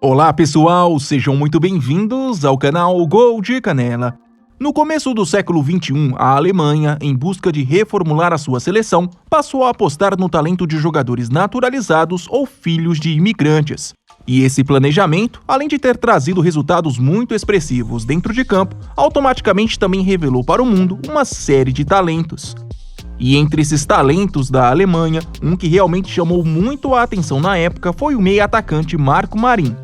Olá pessoal, sejam muito bem-vindos ao canal Gol de Canela. No começo do século XXI, a Alemanha, em busca de reformular a sua seleção, passou a apostar no talento de jogadores naturalizados ou filhos de imigrantes. E esse planejamento, além de ter trazido resultados muito expressivos dentro de campo, automaticamente também revelou para o mundo uma série de talentos. E entre esses talentos da Alemanha, um que realmente chamou muito a atenção na época foi o meia-atacante Marco Marin.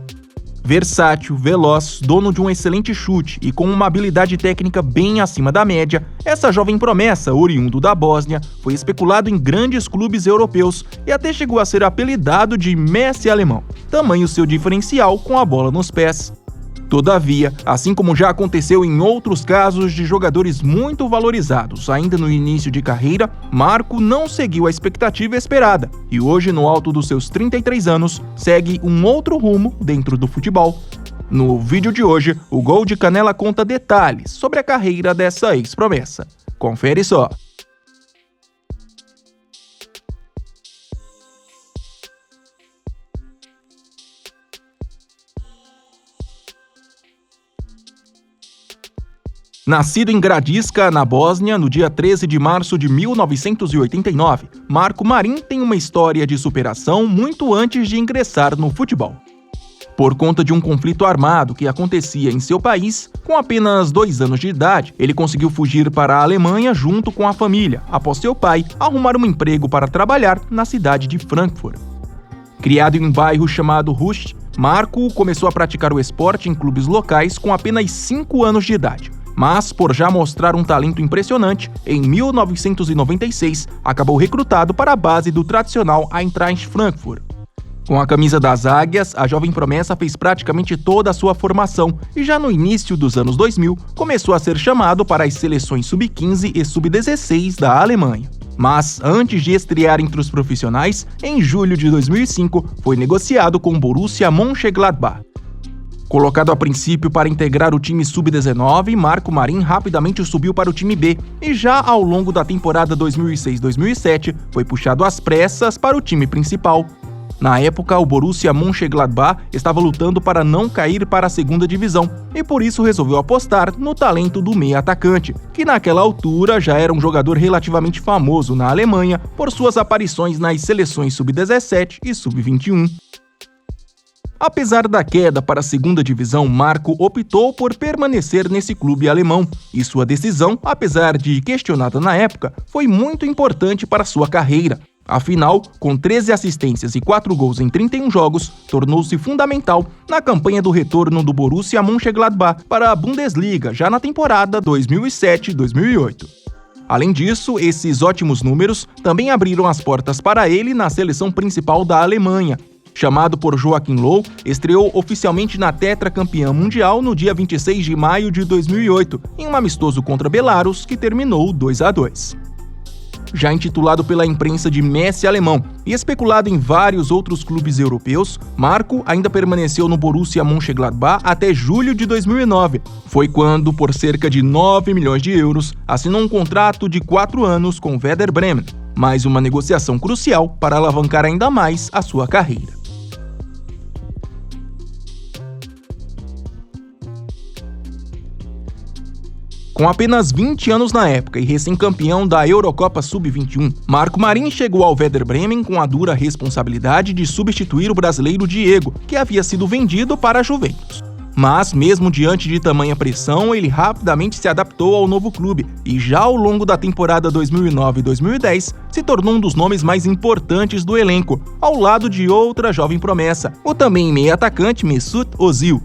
Versátil, veloz, dono de um excelente chute e com uma habilidade técnica bem acima da média, essa jovem promessa, oriundo da Bósnia, foi especulado em grandes clubes europeus e até chegou a ser apelidado de Messi alemão, tamanho seu diferencial com a bola nos pés. Todavia, assim como já aconteceu em outros casos de jogadores muito valorizados ainda no início de carreira, Marco não seguiu a expectativa esperada e hoje, no alto dos seus 33 anos, segue um outro rumo dentro do futebol. No vídeo de hoje, o Gol de Canela conta detalhes sobre a carreira dessa ex-promessa. Confere só! Nascido em Gradiška, na Bósnia, no dia 13 de março de 1989, Marco Marin tem uma história de superação muito antes de ingressar no futebol. Por conta de um conflito armado que acontecia em seu país, com apenas 2 anos de idade, ele conseguiu fugir para a Alemanha junto com a família, após seu pai arrumar um emprego para trabalhar na cidade de Frankfurt. Criado em um bairro chamado Rust, Marco começou a praticar o esporte em clubes locais com apenas 5 anos de idade. Mas, por já mostrar um talento impressionante, em 1996 acabou recrutado para a base do tradicional Eintracht Frankfurt. Com a camisa das Águias, a jovem promessa fez praticamente toda a sua formação e já no início dos anos 2000 começou a ser chamado para as seleções sub-15 e sub-16 da Alemanha. Mas, antes de estrear entre os profissionais, em julho de 2005 foi negociado com o Borussia Mönchengladbach. Colocado a princípio para integrar o time sub-19, Marco Marin rapidamente subiu para o time B e já ao longo da temporada 2006-2007 foi puxado às pressas para o time principal. Na época, o Borussia Mönchengladbach estava lutando para não cair para a segunda divisão e por isso resolveu apostar no talento do meia-atacante, que naquela altura já era um jogador relativamente famoso na Alemanha por suas aparições nas seleções sub-17 e sub-21. Apesar da queda para a segunda divisão, Marco optou por permanecer nesse clube alemão, e sua decisão, apesar de questionada na época, foi muito importante para sua carreira. Afinal, com 13 assistências e 4 gols em 31 jogos, tornou-se fundamental na campanha do retorno do Borussia Mönchengladbach para a Bundesliga já na temporada 2007-2008. Além disso, esses ótimos números também abriram as portas para ele na seleção principal da Alemanha. Chamado por Joachim Löw, estreou oficialmente na tetracampeã mundial no dia 26 de maio de 2008, em um amistoso contra Belarus que terminou 2-2. Já intitulado pela imprensa de Messi alemão e especulado em vários outros clubes europeus, Marco ainda permaneceu no Borussia Mönchengladbach até julho de 2009. Foi quando, por cerca de 9 milhões de euros, assinou um contrato de 4 anos com Werder Bremen, mais uma negociação crucial para alavancar ainda mais a sua carreira. Com apenas 20 anos na época e recém-campeão da Eurocopa Sub-21, Marco Marin chegou ao Werder Bremen com a dura responsabilidade de substituir o brasileiro Diego, que havia sido vendido para a Juventus. Mas, mesmo diante de tamanha pressão, ele rapidamente se adaptou ao novo clube e já ao longo da temporada 2009-2010 se tornou um dos nomes mais importantes do elenco, ao lado de outra jovem promessa, o também meia-atacante Mesut Özil.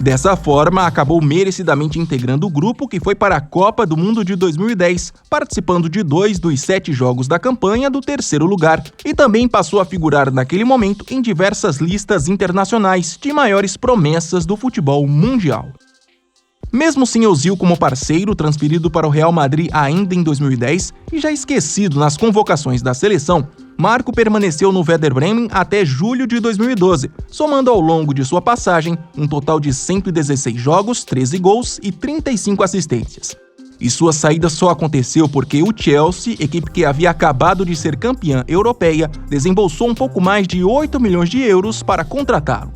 Dessa forma, acabou merecidamente integrando o grupo que foi para a Copa do Mundo de 2010, participando de 2 dos 7 jogos da campanha do 3º lugar, e também passou a figurar naquele momento em diversas listas internacionais de maiores promessas do futebol mundial. Mesmo sem Özil como parceiro, transferido para o Real Madrid ainda em 2010 e já esquecido nas convocações da seleção, Marco permaneceu no Werder Bremen até julho de 2012, somando ao longo de sua passagem um total de 116 jogos, 13 gols e 35 assistências. E sua saída só aconteceu porque o Chelsea, equipe que havia acabado de ser campeã europeia, desembolsou um pouco mais de 8 milhões de euros para contratá-lo.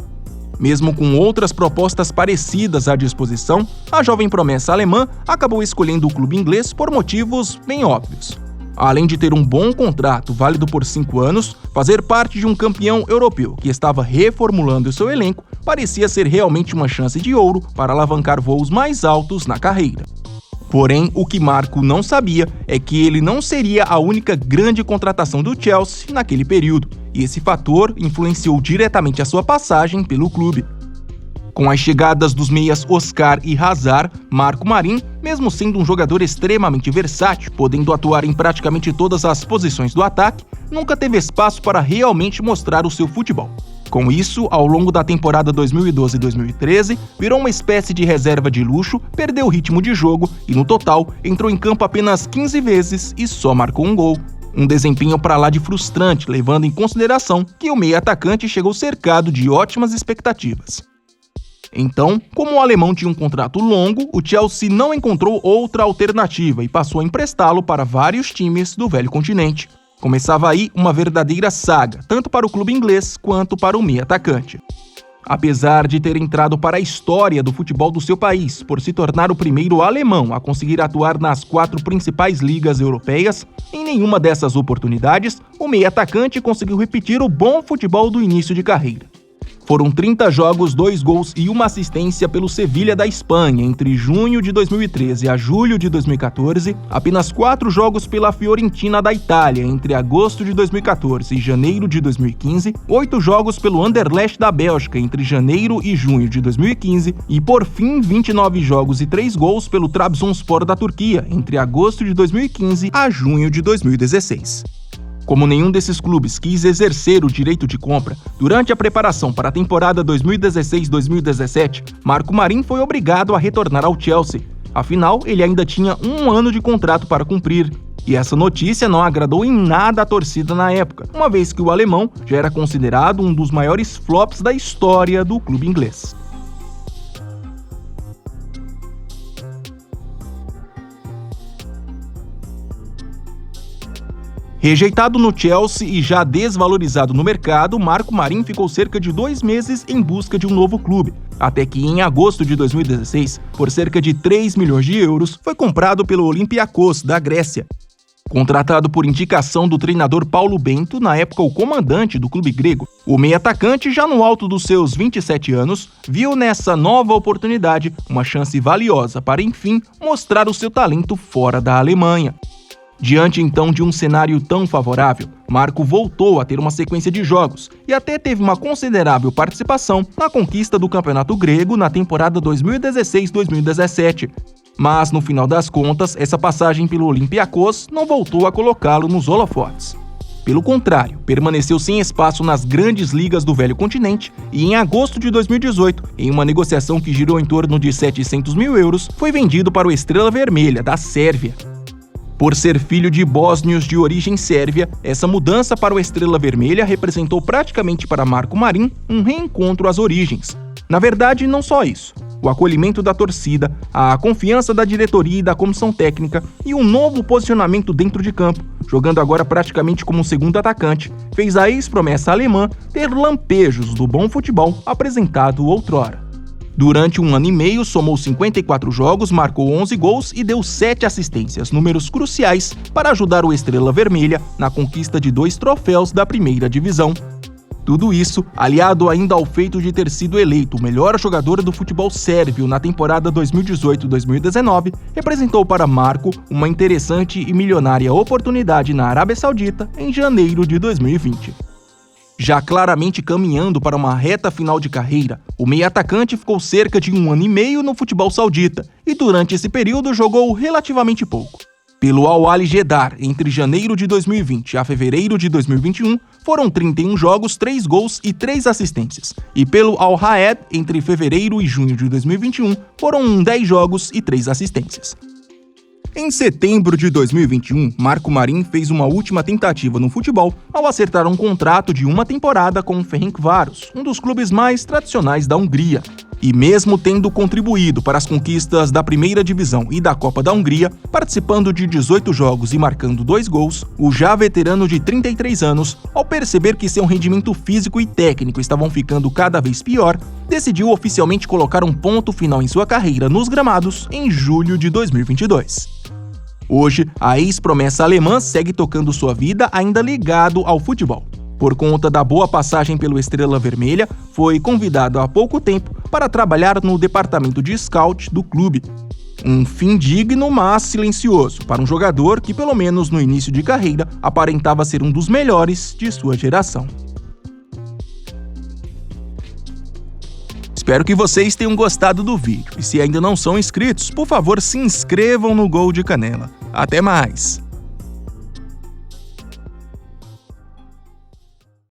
Mesmo com outras propostas parecidas à disposição, a jovem promessa alemã acabou escolhendo o clube inglês por motivos bem óbvios. Além de ter um bom contrato válido por 5 anos, fazer parte de um campeão europeu que estava reformulando seu elenco parecia ser realmente uma chance de ouro para alavancar voos mais altos na carreira. Porém, o que Marco não sabia é que ele não seria a única grande contratação do Chelsea naquele período, e esse fator influenciou diretamente a sua passagem pelo clube. Com as chegadas dos meias Oscar e Hazard, Marco Marin, mesmo sendo um jogador extremamente versátil, podendo atuar em praticamente todas as posições do ataque, nunca teve espaço para realmente mostrar o seu futebol. Com isso, ao longo da temporada 2012-2013, virou uma espécie de reserva de luxo, perdeu o ritmo de jogo e, no total, entrou em campo apenas 15 vezes e só marcou um gol. Um desempenho para lá de frustrante, levando em consideração que o meia-atacante chegou cercado de ótimas expectativas. Então, como o alemão tinha um contrato longo, o Chelsea não encontrou outra alternativa e passou a emprestá-lo para vários times do velho continente. Começava aí uma verdadeira saga, tanto para o clube inglês quanto para o meia-atacante. Apesar de ter entrado para a história do futebol do seu país por se tornar o primeiro alemão a conseguir atuar nas 4 principais ligas europeias, em nenhuma dessas oportunidades o meia-atacante conseguiu repetir o bom futebol do início de carreira. Foram 30 jogos, 2 gols e 1 assistência pelo Sevilha da Espanha entre junho de 2013 a julho de 2014, apenas 4 jogos pela Fiorentina da Itália entre agosto de 2014 e janeiro de 2015, 8 jogos pelo Anderlecht da Bélgica entre janeiro e junho de 2015 e, por fim, 29 jogos e 3 gols pelo Trabzonspor da Turquia entre agosto de 2015 a junho de 2016. Como nenhum desses clubes quis exercer o direito de compra, durante a preparação para a temporada 2016-2017, Marco Marin foi obrigado a retornar ao Chelsea. Afinal, ele ainda tinha 1 ano de contrato para cumprir. E essa notícia não agradou em nada a torcida na época, uma vez que o alemão já era considerado um dos maiores flops da história do clube inglês. Rejeitado no Chelsea e já desvalorizado no mercado, Marco Marin ficou cerca de 2 meses em busca de um novo clube, até que em agosto de 2016, por cerca de 3 milhões de euros, foi comprado pelo Olympiacos, da Grécia. Contratado por indicação do treinador Paulo Bento, na época o comandante do clube grego, o meia-atacante, já no alto dos seus 27 anos, viu nessa nova oportunidade uma chance valiosa para, enfim, mostrar o seu talento fora da Alemanha. Diante então de um cenário tão favorável, Marco voltou a ter uma sequência de jogos e até teve uma considerável participação na conquista do campeonato grego na temporada 2016-2017. Mas, no final das contas, essa passagem pelo Olympiacos não voltou a colocá-lo nos holofotes. Pelo contrário, permaneceu sem espaço nas grandes ligas do velho continente e, em agosto de 2018, em uma negociação que girou em torno de 700 mil euros, foi vendido para o Estrela Vermelha, da Sérvia. Por ser filho de bósnios de origem sérvia, essa mudança para o Estrela Vermelha representou praticamente para Marco Marin um reencontro às origens. Na verdade, não só isso. O acolhimento da torcida, a confiança da diretoria e da comissão técnica e um novo posicionamento dentro de campo, jogando agora praticamente como segundo atacante, fez a ex-promessa alemã ter lampejos do bom futebol apresentado outrora. Durante 1 ano e meio, somou 54 jogos, marcou 11 gols e deu 7 assistências, números cruciais para ajudar o Estrela Vermelha na conquista de 2 troféus da primeira divisão. Tudo isso, aliado ainda ao feito de ter sido eleito o melhor jogador do futebol sérvio na temporada 2018-2019, representou para Marco uma interessante e milionária oportunidade na Arábia Saudita em janeiro de 2020. Já claramente caminhando para uma reta final de carreira, o meia-atacante ficou cerca de 1 ano e meio no futebol saudita e durante esse período jogou relativamente pouco. Pelo Al-Ahly Jeddah, entre janeiro de 2020 a fevereiro de 2021, foram 31 jogos, 3 gols e 3 assistências. E pelo Al-Raed, entre fevereiro e junho de 2021, foram 10 jogos e 3 assistências. Em setembro de 2021, Marco Marin fez uma última tentativa no futebol ao acertar um contrato de 1 temporada com o Ferencváros, um dos clubes mais tradicionais da Hungria. E mesmo tendo contribuído para as conquistas da Primeira Divisão e da Copa da Hungria, participando de 18 jogos e marcando 2 gols, o já veterano de 33 anos, ao perceber que seu rendimento físico e técnico estavam ficando cada vez pior, decidiu oficialmente colocar um ponto final em sua carreira nos gramados em julho de 2022. Hoje, a ex-promessa alemã segue tocando sua vida ainda ligado ao futebol. Por conta da boa passagem pelo Estrela Vermelha, foi convidado há pouco tempo para trabalhar no departamento de scout do clube. Um fim digno, mas silencioso, para um jogador que, pelo menos no início de carreira, aparentava ser um dos melhores de sua geração. Espero que vocês tenham gostado do vídeo, e se ainda não são inscritos, por favor se inscrevam no Gol de Canela. Até mais!